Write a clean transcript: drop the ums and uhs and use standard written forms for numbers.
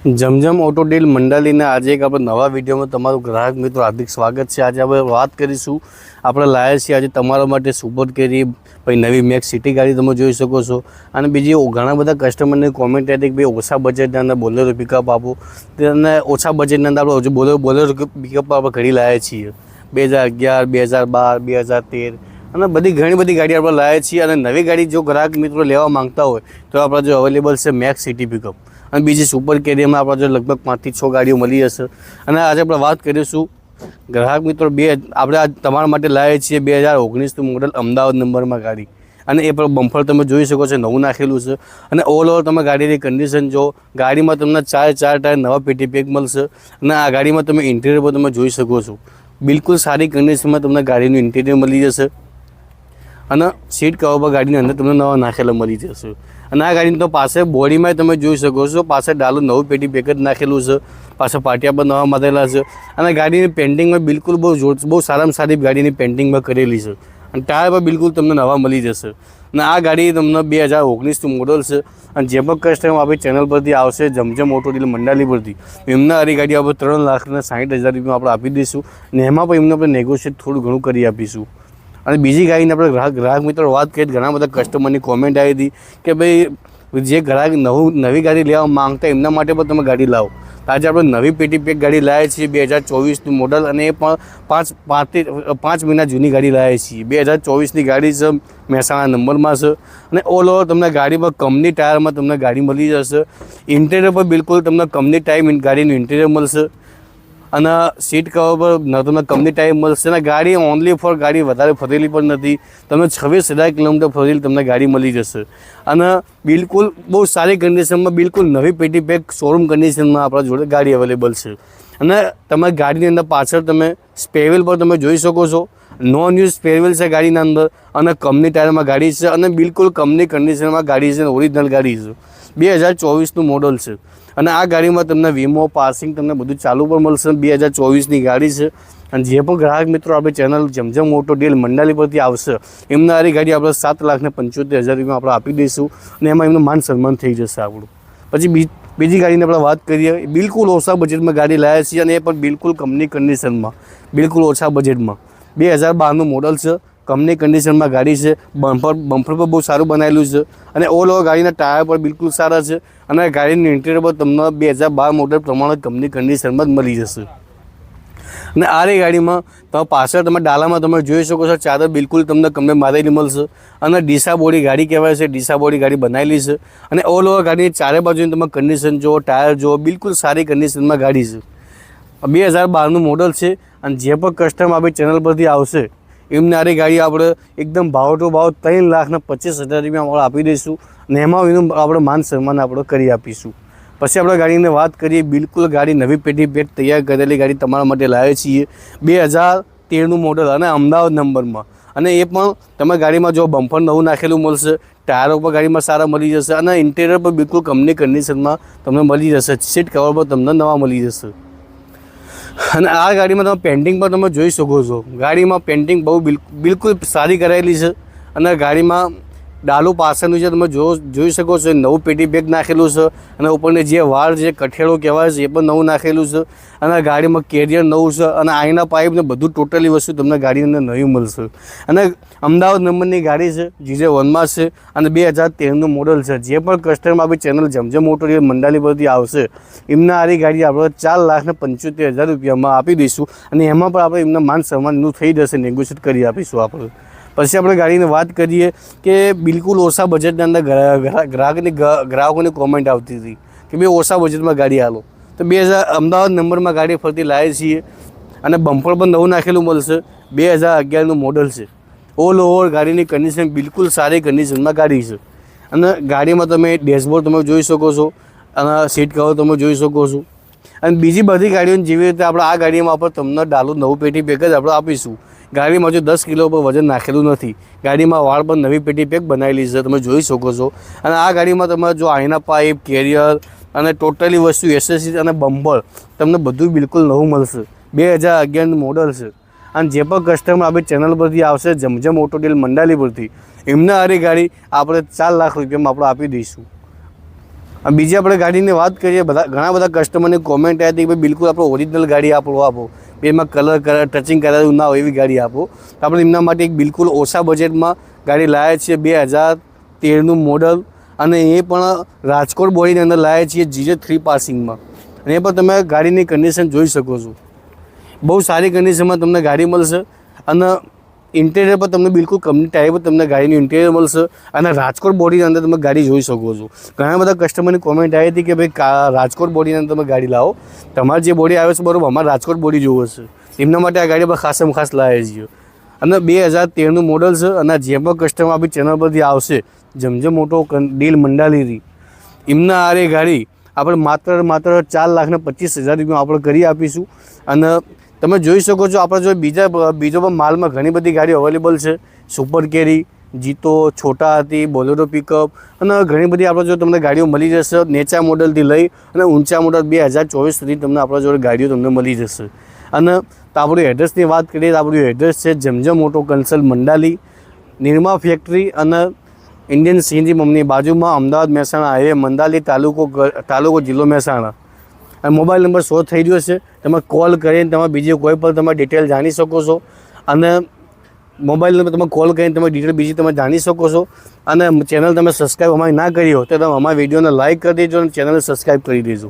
Zamzam auto deal મંડાલીના આજે એક આપણે નવા વિડીયોમાં તમારું ગ્રાહક મિત્રો હાર્દિક સ્વાગત છે। આજે આપણે વાત કરીશું, આપણે લાવ્યા છીએ આજે તમારા માટે સુપર કેરી ભાઈ નવી મેક્સ સિટી ગાડી તમે જોઈ શકો છો। અને બીજી ઘણા બધા કસ્ટમરની કોમેન્ટ હતી કે ભાઈ ઓછા બજેટના અંદર બોલેરો પિકઅપ આપો, તેને ઓછા બજેટના અંદર આપણે બોલેરો પિકઅપ આપણે ઘડી લાવ્યા છીએ 2011, 2012, 2013 અને ઘણી બધી ગાડી આપણે લાવ્યા છીએ। અને નવી ગાડી જો ગ્રાહક મિત્રો લેવા માંગતા હોય તો આપણા જો અવેલેબલ છે મેક્સ સિટી પિકઅપ અને બીજી સુપર કેરીમાં આપણા જો લગભગ 5 થી 6 ગાડીઓ મળી જશે। અને આજે આપણે વાત કરીશું ગ્રાહક મિત્રો આપણે તમારા માટે લાવ્યા છીએ 2019નું મોડલ અમદાવાદ નંબરમાં ગાડી, અને એ પણ બમ્ફર તમે જોઈ શકો છો નવું નાખેલું છે। અને ઓલ ઓવર તમે ગાડીની કન્ડિશન જો, ગાડીમાં તમને ચાર ટાયર નવા પેટી પેક મળશે। અને આ ગાડીમાં તમે ઇન્ટિરિયર પર તમે જોઈ શકો છો બિલકુલ સારી કન્ડિશનમાં તમને ગાડીનું ઇન્ટિરિયર મળી જશે। અને સીટ કવર પર ગાડીની અંદર તમને નવા નાખેલા મળી જશે। અને આ ગાડીની તો પાસે બોડીમાં તમે જોઈ શકો છો, પાસે ડાલું નવું પેટી પેક જ નાખેલું છે, પાસે પાટિયા પર નવા મારેલા છે। અને ગાડીની પેન્ટિંગમાં બિલકુલ બહુ સારામાં સારી ગાડીની પેન્ટિંગમાં કરેલી છે, અને ટાયર પર બિલકુલ તમને નવા મળી જશે। અને આ ગાડી તમને 2019નું મોડલ છે। અને જે પણ કસ્ટમર આપણી ચેનલ પરથી આવશે જમજમ ઓટો ડીલ મંડાલી પરથી, એમના આ ગાડી આપણે 3,60,000 રૂપિયા આપણે આપી દઈશું, અને એમાં પણ એમને આપણે નેગોશિએટ થોડું ઘણું કરી આપીશું। અને બીજી ગાડીને આપણે ગ્રાહક મિત્રો વાત કરીએ, ઘણા બધા કસ્ટમરની કોમેન્ટ આવી હતી કે ભાઈ જે ગ્રાહક નવી ગાડી લેવા માંગતા એમના માટે પણ તમે ગાડી લાવો। આજે આપણે નવી પેટી પેક ગાડી લાવ્યા છીએ 2024નું મોડલ, અને એ પણ 5 મહિના જૂની ગાડી લાવ્યા છીએ। 2024ની ગાડી છે, મહેસાણા નંબરમાં છે। અને ઓલ ઓવર તમને ગાડીમાં કંપની ટાયરમાં તમને ગાડી મળી જશે। ઇન્ટિરિયર પર બિલકુલ તમને કંપની ટાઈમ ગાડીનું ઇન્ટિરિયર મળશે, અને સીટ કવર પર તમને કંપની ટાઈમ મળશે। અને ગાડી ઓનલી ફોર ગાડી વધારે ફરેલી પણ નથી, તમને 26,000 કિલોમીટર ફરેલી તમને ગાડી મળી જશે। અને બિલકુલ બહુ સારી કન્ડિશનમાં બિલકુલ નવી પેટી પેક શોરૂમ કન્ડિશનમાં આપણા જોડે ગાડી અવેલેબલ છે। અને તમારી ગાડીની અંદર પાછળ તમે સ્પેરવેલ પર તમે જોઈ શકો છો, નોન યુઝ સ્પેરવેલ છે ગાડીના અંદર, અને કંપની ટાયરમાં ગાડી છે, અને બિલકુલ કંપની કન્ડિશનમાં ગાડી છે, ઓરિજિનલ ગાડી છે, 2024નું મોડલ છે। અને આ ગાડીમાં તમને વીમો પાસિંગ તમને બધું ચાલુ પણ મળશે, 2024ની ગાડી છે। અને જે પણ ગ્રાહક મિત્રો આપણે ચેનલ જમજમ ઓટો ડીલ મંડાલી પરથી આવશે એમને આ ગાડી આપણે 7,75,000 રૂપિયા આપણે આપી દઈશું, અને એમાં એમનું માન સન્માન થઈ જશે આપણું। પછી બીજી ગાડીની આપણે વાત કરીએ, બિલકુલ ઓછા બજેટમાં ગાડી લાવ્યા છીએ, અને એ પણ બિલકુલ કંપની કન્ડિશનમાં, બિલકુલ ઓછા બજેટમાં 2012નું મોડલ છે, કંપની કન્ડિશનમાં ગાડી છે। બમ્ફર પર બહુ સારું બનાવેલું છે, અને ઓલ ઓવર ગાડીના ટાયર પર બિલકુલ સારા છે, અને ગાડીનું ઇન્ટિરિયર પર તમને 2012 મોડલ પ્રમાણે કંપની કન્ડિશનમાં જ મળી જશે। અને આ ગાડીમાં તમે પાછળ તમે ડાલામાં તમે જોઈ શકો છો ચાદર બિલકુલ તમને કંપની મારેલી મળશે, અને ડીસા બોડી ગાડી કહેવાય છે, ડીસા બોડી ગાડી બનાવેલી છે। અને ઓલ ઓવર ગાડીની ચારે બાજુની તમે કન્ડિશન જુઓ, ટાયર જુઓ, બિલકુલ સારી કન્ડિશનમાં ગાડી છે, 2012નું મોડલ છે। અને જે પણ કસ્ટમર આપણી ચેનલ પરથી આવશે એમને આ ગાડી આપણે એકદમ ભાવ ટુ ભાવ 3,25,000 રૂપિયા આપણે આપી દઈશું, અને એમાં એનું આપણે માન સન્માન આપણે કરી આપીશું। પછી આપણે ગાડીની વાત કરીએ, બિલકુલ ગાડી નવી પેટી પેક તૈયાર કરેલી ગાડી તમારા માટે લાવીએ છીએ 2013નું મોડલ, અને અમદાવાદ નંબરમાં। અને એ પણ તમે ગાડીમાં જો બમ્ફર નવું નાખેલું મળશે, ટાયરો પર ગાડીમાં સારા મળી જશે, અને ઇન્ટિરિયર પર બિલકુલ કંપની કન્ડિશનમાં તમને મળી જશે, સીટ કવર પર તમને નવા મળી જશે। અને આ ગાડીમાં તમે પેન્ટિંગ પર તમે જોઈ શકો છો, ગાડીમાં પેન્ટિંગ બિલકુલ સારી કરાયેલી છે। અને ગાડીમાં ડાલું પાછળનું છે તમે જોઈ શકો છો, નવું પેટી પેક નાખેલું છે, અને ઉપરની જે વાળ જે કઠેડો કહેવાય છે એ પણ નવું નાખેલું છે। અને ગાડીમાં કેરિયર નવું છે, અને આઈના પાઇપ ને બધું ટોટલી વસ્તુ તમને ગાડીની અંદર નવી મળશે। અને અમદાવાદ નંબરની ગાડી છે, GJ1માં છે, અને 2013નું મોડલ છે। જે પણ કસ્ટમર આપણી ચેનલ જમજમ ઓટો ડીલ મંડાલી પરથી આવશે એમને આ ગાડી આપણે 4,75,000 રૂપિયામાં આપી દઈશું, અને એમાં પણ આપણે એમના માન સન્માનનું થઈ જશે, નેગોશિએટ કરી આપીશું આપણે। પછી આપણે ગાડીની વાત કરીએ કે બિલકુલ ઓછા બજેટના અંદર ગ્રાહકોની કોમેન્ટ આવતી હતી કે ભાઈ ઓછા બજેટમાં ગાડી આલો, તો અમદાવાદ નંબરમાં ગાડી ફરતી લાવીએ છીએ, અને બમ્પર પણ નવું નાખેલું મળશે, 2011નું મોડલ છે। ઓલ ઓવર ગાડીની કન્ડિશન બિલકુલ સારી કન્ડિશનમાં ગાડી છે। અને ગાડીમાં તમે ડેશબોર્ડ તમે જોઈ શકો છો, અને સીટ કવર તમે જોઈ શકો છો। અને બીજી બધી ગાડીઓની જેવી રીતે આપણે આ ગાડીમાં આપણે તમને ડાલું નવું પેટી પેક જ આપણે આપીશું। ગાડીમાં જો 10 કિલો પર વજન નાખેલું નથી, ગાડીમાં વાળ પર નવી પેટી પેક બનાવેલી છે, તમે જોઈ શકો છો। અને આ ગાડીમાં તમારે જો આઈના પાઇપ, કેરિયર અને ટોટલી વસ્તુ એસેસરીઝ અને બમ્પર તમને બધું બિલકુલ નવું મળશે, 2011નું મોડલ છે। અને જે પણ કસ્ટમર આપણી ચેનલ પરથી આવશે જમજમ ઓટો ડીલ મંડાલી પરથી, એમને આ ગાડી આપણે 4 લાખ રૂપિયામાં આપણે આપી દઈશું। બીજી આપણે ગાડીની વાત કરીએ, ઘણા બધા કસ્ટમરની કોમેન્ટ આવી હતી કે ભાઈ બિલકુલ આપણો ઓરિજિનલ ગાડી આપો, એમાં કલર ટચિંગ કરાયેલું ના હોય એવી ગાડી આપો. તો આપણે એમના માટે એક બિલકુલ ઓછા બજેટમાં ગાડી લાવ્યા છીએ, 2013નું મોડલ, અને એ પણ રાજકોટ બોડીની અંદર લાવ્યા છીએ GJ3 પાસિંગમાં. અને એ પણ તમે ગાડીની કન્ડિશન જોઈ શકો છો, બહુ સારી કન્ડિશનમાં તમને ગાડી મળશે. અને ઇન્ટિરિયર પર તમને બિલકુલ કંપની ટાઈપ પર તમને ગાડીનું ઇન્ટિરિયર મળશે. અને રાજકોટ બોડીની અંદર તમે ગાડી જોઈ શકો છો. ઘણા બધા કસ્ટમરની કોમેન્ટ આવી હતી કે ભાઈ રાજકોટ બોડીની અંદર તમે ગાડી લાવો, તમારે જે બોડી આવે છે બરાબર, અમારે રાજકોટ બોડી જોવો છે, એમના માટે આ ગાડી પર ખાસમાં ખાસ લાવીએ છીએ. અને 2013નું મોડલ છે. અને જે પણ કસ્ટમર આપણી ચેનલ પરથી આવશે, જેમ મોટો ડીલ મંડાલીથી, એમના આરે ગાડી આપણે માત્ર 4,25,000 રૂપિયા આપણે કરી આપીશું. અને તમે જોઈ શકો છો આપણા જો બીજો પણ માલમાં ઘણી બધી ગાડીઓ અવેલેબલ છે. સુપર કેરી, જીતો, છોટા હાથી, બોલેરો પિકઅપ, અને ઘણી બધી આપણા જો તમને ગાડીઓ મળી જશે. નેચા મોડલથી લઈ અને ઊંચા મોડલ 2024 સુધી તમને આપણા જોડે ગાડીઓ તમને મળી જશે. અને આપણું એડ્રેસની વાત કરીએ તો આપણું એડ્રેસ છે Zamzam auto consult મંડાલી, Nirma factory અને ઇન્ડિયન CNG પંપની બાજુમાં, અમદાવાદ મહેસાણા હાઈવે, મંડાલી, તાલુકો જિલ્લો મહેસાણા. અને મોબાઈલ નંબર શો થઈ રહ્યો છે, તમે કોલ કરીને તમે બીજી કોઈ પણ તમે ડિટેલ જાણી શકો છો. અને મોબાઈલ નંબર તમે કોલ કરીને તમે ડિટેલ બીજી તમે જાણી શકો છો. અને ચેનલ તમે સબસ્ક્રાઈબ અમારી ના કરી હોય તો તમે અમારા વિડીયોને લાઇક કરી દેજો અને ચેનલને સબસ્ક્રાઈબ કરી દેજો.